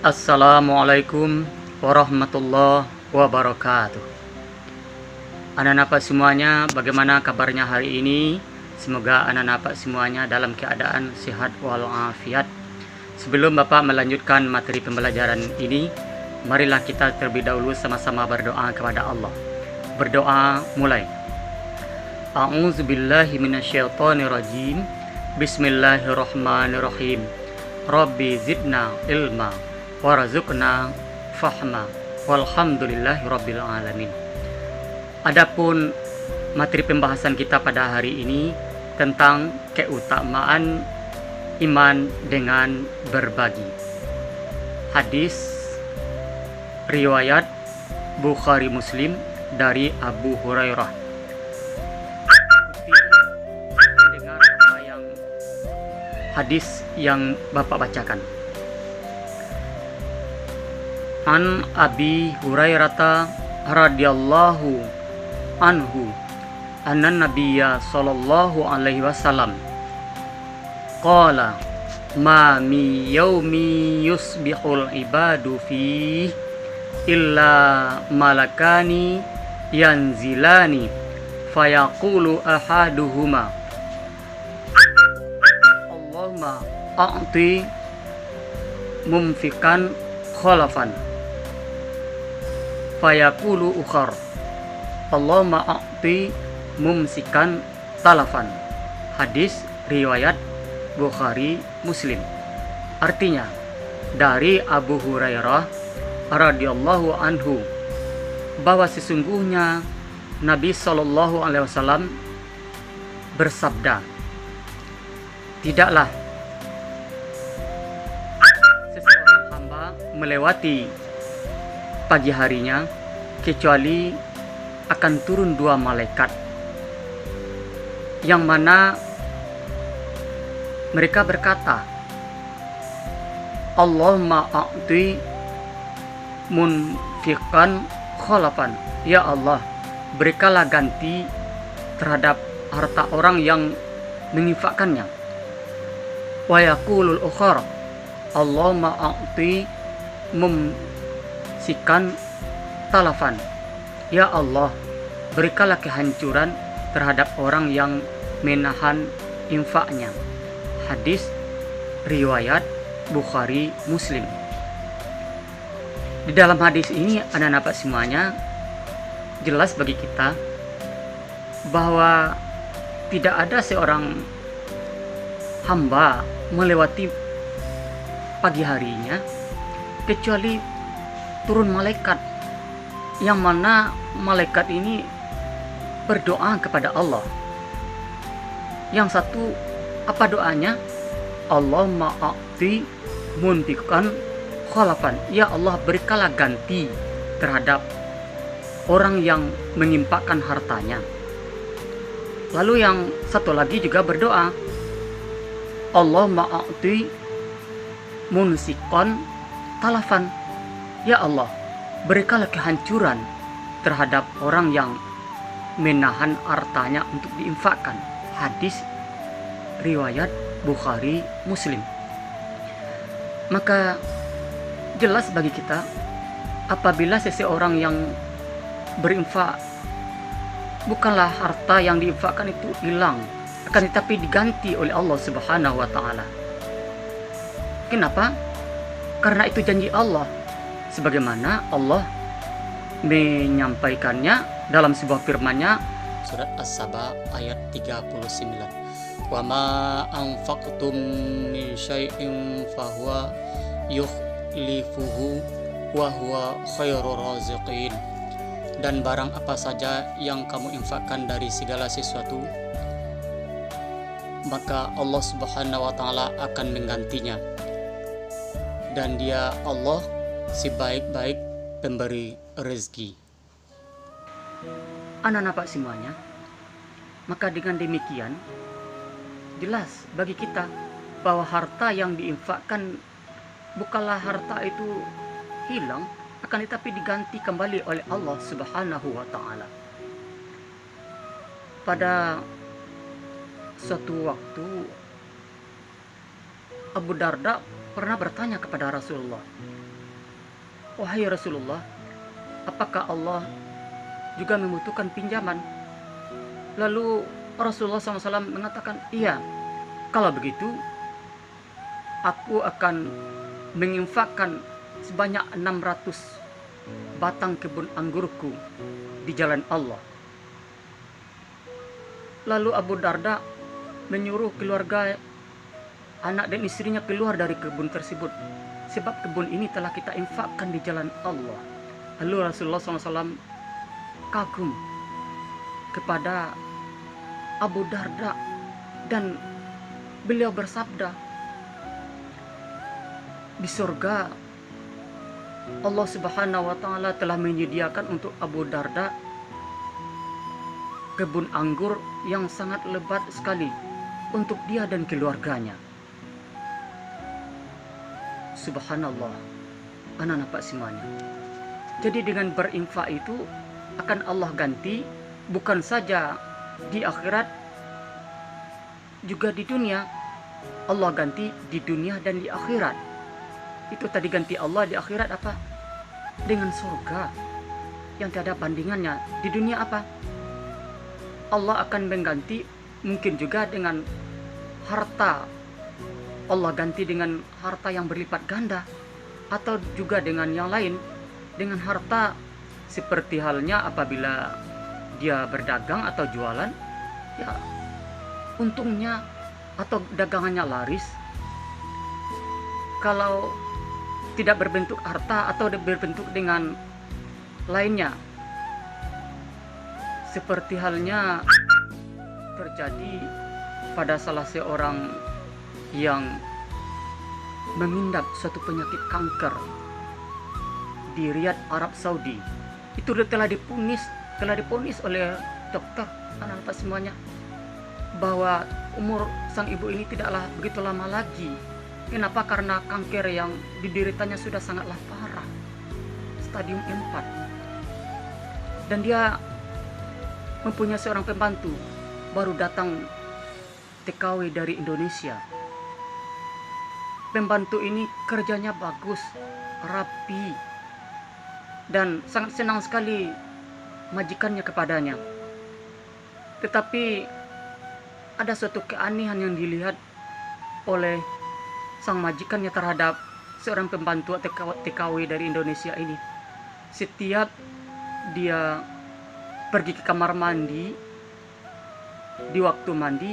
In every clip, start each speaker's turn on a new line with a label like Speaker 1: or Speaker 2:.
Speaker 1: Assalamualaikum warahmatullahi wabarakatuh. Anak-anak semuanya, bagaimana kabarnya hari ini? Semoga anak-anak semuanya dalam keadaan sehat walafiat. Sebelum Bapak melanjutkan materi pembelajaran ini, marilah kita terlebih dahulu sama-sama berdoa kepada Allah. Berdoa mulai. A'udzubillahi minasyaitonirrajim. Bismillahirrahmanirrahim. Rabbi zidna ilma warzukna fahma walhamdulillahirabbil alamin. Adapun materi pembahasan kita pada hari ini tentang keutamaan iman dengan berbagi. Hadis riwayat Bukhari Muslim dari Abu Hurairah. Dengar apa yang hadis yang Bapak bacakan. An Abi Hurairah radhiyallahu anhu anna nabiyya sallallahu alaihi wasallam qala ma mi yaumi yusbihul ibadu fi illa malakani yanzilani fayaqulu ahaduhuma Allahumma a'ti mumfikan khalafan fayaqulu ukhar Allahumma a'ti mumsikan talafan. Hadis riwayat Bukhari Muslim. Artinya, dari Abu Hurairah radhiyallahu anhu bahwa sesungguhnya Nabi sallallahu alaihi wasallam bersabda, tidaklah seseorang hamba melewati pagi harinya kecuali akan turun dua malaikat yang mana mereka berkata, Allahumma a'ti munfiqan khalafan. Ya Allah, berikanlah ganti terhadap harta orang yang menginfakkannya. Wa yaqulul ukhar Allahumma a'ti mumsikan talafan. Ya Allah, berikanlah kehancuran terhadap orang yang menahan infaknya. Hadis riwayat Bukhari Muslim. Di dalam hadis ini anak-anak semuanya jelas bagi kita bahwa tidak ada seorang hamba melewati pagi harinya kecuali turun malaikat, yang mana malaikat ini berdoa kepada Allah. Yang satu, apa doanya? Allahumma a'ti munfiqan khalafan. Ya Allah, berikanlah ganti terhadap orang yang menginfakkan hartanya. Lalu yang satu lagi juga berdoa, Allahumma a'ti munsiqan talafan. Ya Allah, berikanlah kehancuran terhadap orang yang menahan hartanya untuk diinfakkan. Hadis riwayat Bukhari Muslim. Maka jelas bagi kita, apabila seseorang yang berinfak, bukanlah harta yang diinfakkan itu hilang, akan tetapi diganti oleh Allah Subhanahu wa taala. Kenapa? Karena itu janji Allah, sebagaimana Allah menyampaikannya dalam sebuah firman-Nya, surat As-Saba ayat 39. Wa ma anfaqtum min syai'in fahuwa yukhlifuhu wa huwa khairur raziqin. Dan barang apa saja yang kamu infakkan dari segala sesuatu, maka Allah Subhanahu wa taala akan menggantinya. Dan Dia Allah sebaik-baik pemberi rezeki. Anak-anak semuanya, maka dengan demikian jelas bagi kita bahwa harta yang diinfakkan bukanlah harta itu hilang, akan tetapi diganti kembali oleh Allah Subhanahu wa taala. Pada suatu waktu Abu Darda pernah bertanya kepada Rasulullah, "Wahai Rasulullah, apakah Allah juga membutuhkan pinjaman?" Lalu Rasulullah SAW mengatakan, "Iya, kalau begitu aku akan menginfakkan sebanyak 600 batang kebun anggurku di jalan Allah." Lalu Abu Darda menyuruh keluarga, anak dan istrinya keluar dari kebun tersebut, sebab kebun ini telah kita infakkan di jalan Allah. Lalu Rasulullah SAW kagum kepada Abu Darda dan beliau bersabda, di surga Allah Subhanahu wa Ta'ala telah menyediakan untuk Abu Darda kebun anggur yang sangat lebat sekali untuk dia dan keluarganya. Subhanallah, anak-anak Pak semuanya. Jadi dengan berinfak itu akan Allah ganti, bukan saja di akhirat, juga di dunia. Allah ganti di dunia dan di akhirat. Itu tadi ganti Allah di akhirat apa? Dengan surga yang tiada bandingannya. Di dunia apa? Allah akan mengganti mungkin juga dengan harta. Allah ganti dengan harta yang berlipat ganda, atau juga dengan yang lain, dengan harta seperti halnya apabila dia berdagang atau jualan, ya untungnya atau dagangannya laris. Kalau tidak berbentuk harta atau berbentuk dengan lainnya, seperti halnya terjadi pada salah seorang yang mengidap suatu penyakit kanker di Riyadh, Arab Saudi. Itu telah diponis oleh dokter, anak-anak semuanya, bahwa umur sang ibu ini tidaklah begitu lama lagi. Kenapa? Karena kanker yang dideritanya sudah sangatlah parah, stadium 4. Dan dia mempunyai seorang pembantu baru datang TKW dari Indonesia. Pembantu ini kerjanya bagus, rapi, dan sangat senang sekali majikannya kepadanya. Tetapi ada suatu keanehan yang dilihat oleh sang majikannya terhadap seorang pembantu TKW dari Indonesia ini. Setiap dia pergi ke kamar mandi, di waktu mandi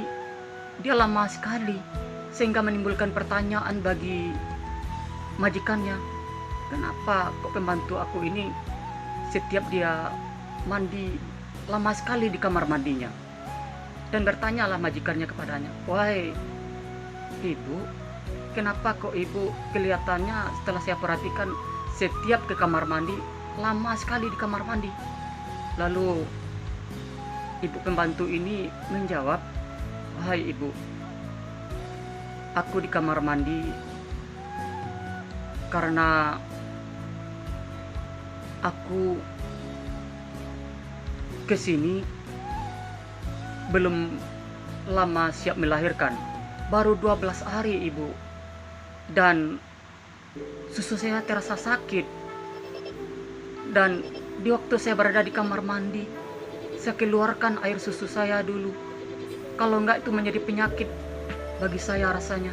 Speaker 1: dia lama sekali, sehingga menimbulkan pertanyaan bagi majikannya, kenapa kok pembantu aku ini setiap dia mandi lama sekali di kamar mandinya? Dan bertanyalah majikannya kepadanya, "Wahai ibu, kenapa kok ibu kelihatannya setelah saya perhatikan setiap ke kamar mandi lama sekali di kamar mandi?" Lalu ibu pembantu ini menjawab, "Wahai ibu, aku di kamar mandi karena aku kesini belum lama siap melahirkan, baru 12 hari ibu, dan susu saya terasa sakit, dan di waktu saya berada di kamar mandi, saya keluarkan air susu saya dulu. Kalau enggak itu menjadi penyakit bagi saya rasanya.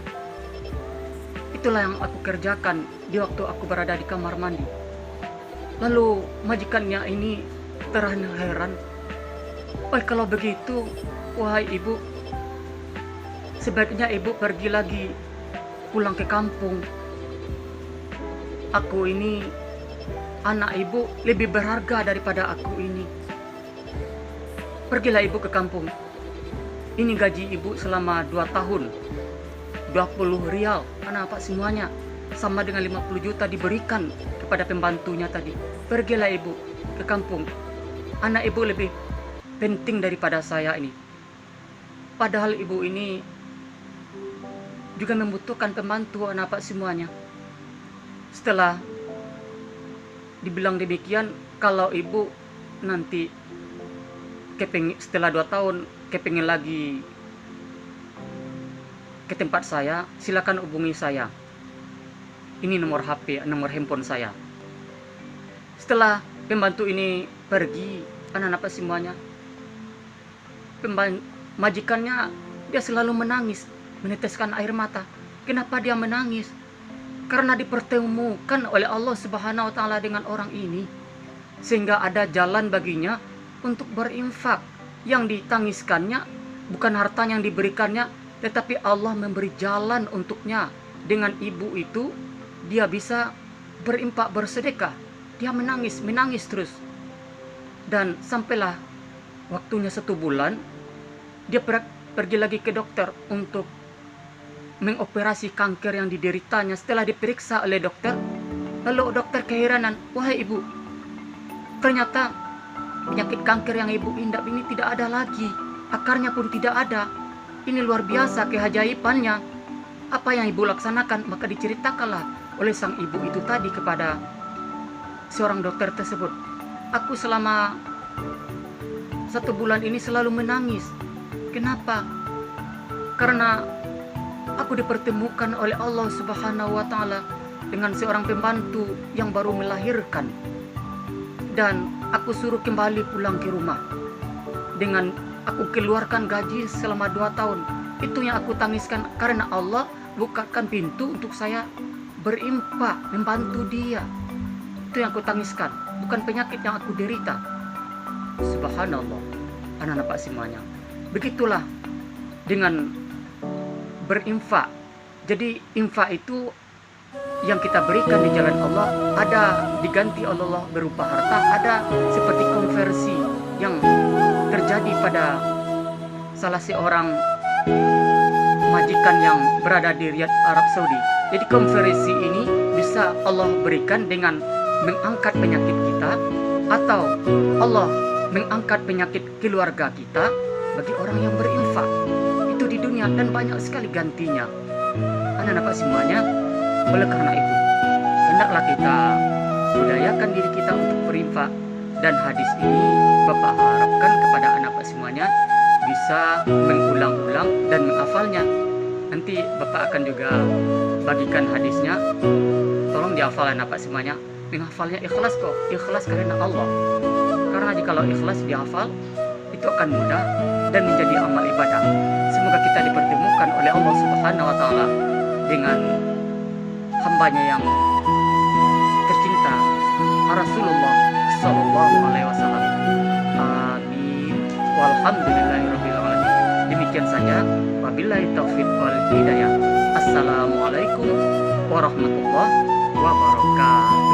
Speaker 1: Itulah yang aku kerjakan di waktu aku berada di kamar mandi." Lalu majikannya ini terheran-heran, "Oh, kalau begitu, wahai ibu, sebaiknya ibu pergi lagi pulang ke kampung. Aku ini, anak ibu lebih berharga daripada aku ini. Pergilah ibu ke kampung. Ini gaji ibu selama 2 tahun. 20 rial, anak-anak semuanya, sama dengan 50 juta diberikan kepada pembantunya tadi. Pergilah ibu ke kampung. Anak ibu lebih penting daripada saya ini." Padahal ibu ini juga membutuhkan pembantu, anak-anak semuanya. Setelah dibilang demikian, kalau ibu nanti setelah 2 tahun kepingin lagi ke tempat saya, silakan hubungi saya. Ini nomor HP, nomor handphone saya. Setelah pembantu ini pergi, anak-anak semuanya, majikannya dia selalu menangis, meneteskan air mata. Kenapa dia menangis? Karena dipertemukan oleh Allah Subhanahu wa taala dengan orang ini, sehingga ada jalan baginya untuk berinfak. Yang ditangiskannya bukan hartanya yang diberikannya, tetapi Allah memberi jalan untuknya. Dengan ibu itu dia bisa berinfak, bersedekah. Dia menangis terus. Dan sampailah waktunya 1 bulan, dia pergi lagi ke dokter untuk mengoperasi kanker yang dideritanya. Setelah diperiksa oleh dokter, lalu dokter keheranan, wahai ibu, ternyata penyakit kanker yang ibu indap ini tidak ada lagi, akarnya pun tidak ada. Ini luar biasa keajaibannya. Apa yang ibu laksanakan? Maka diceritakanlah oleh sang ibu itu tadi kepada seorang dokter tersebut. Aku selama 1 bulan ini selalu menangis. Kenapa? Karena aku dipertemukan oleh Allah Subhanahu wa taala dengan seorang pembantu yang baru melahirkan. Dan aku suruh kembali pulang ke rumah. Dengan aku keluarkan gaji selama 2 tahun. Itu yang aku tangiskan, karena Allah bukakan pintu untuk saya berinfak, membantu dia. Itu yang aku tangiskan, bukan penyakit yang aku derita. Subhanallah, anak-anak semuanya. Begitulah dengan berinfak. Jadi infak itu yang kita berikan di jalan Allah, ada diganti oleh Allah berupa harta, ada seperti konversi yang terjadi pada salah seorang majikan yang berada di Riyadh, Arab Saudi. Jadi konversi ini bisa Allah berikan dengan mengangkat penyakit kita, atau Allah mengangkat penyakit keluarga kita bagi orang yang berinfak. Itu di dunia, dan banyak sekali gantinya. Anak-anak semuanya, oleh karena itu hendaklah kita budayakan diri kita untuk berinfak. Dan hadis ini Bapak harapkan kepada anak-anak semuanya bisa mengulang-ulang dan menghafalnya. Nanti Bapak akan juga bagikan hadisnya. Tolong dihafal anak-anak semuanya. Menghafalnya ikhlas kok, ikhlas karena Allah. Karena jikalau ikhlas dihafal, itu akan mudah dan menjadi amal ibadah. Semoga kita dipertemukan oleh Allah Subhanahu wa taala dengan hambanya yang tercinta, Rasulullah sallallahu alaihi wasallam. Amin. Walhamdulillahirabbil alamin. Demikian saja, wabillahi taufiq wal hidayah. Assalamualaikum warahmatullahi wabarakatuh.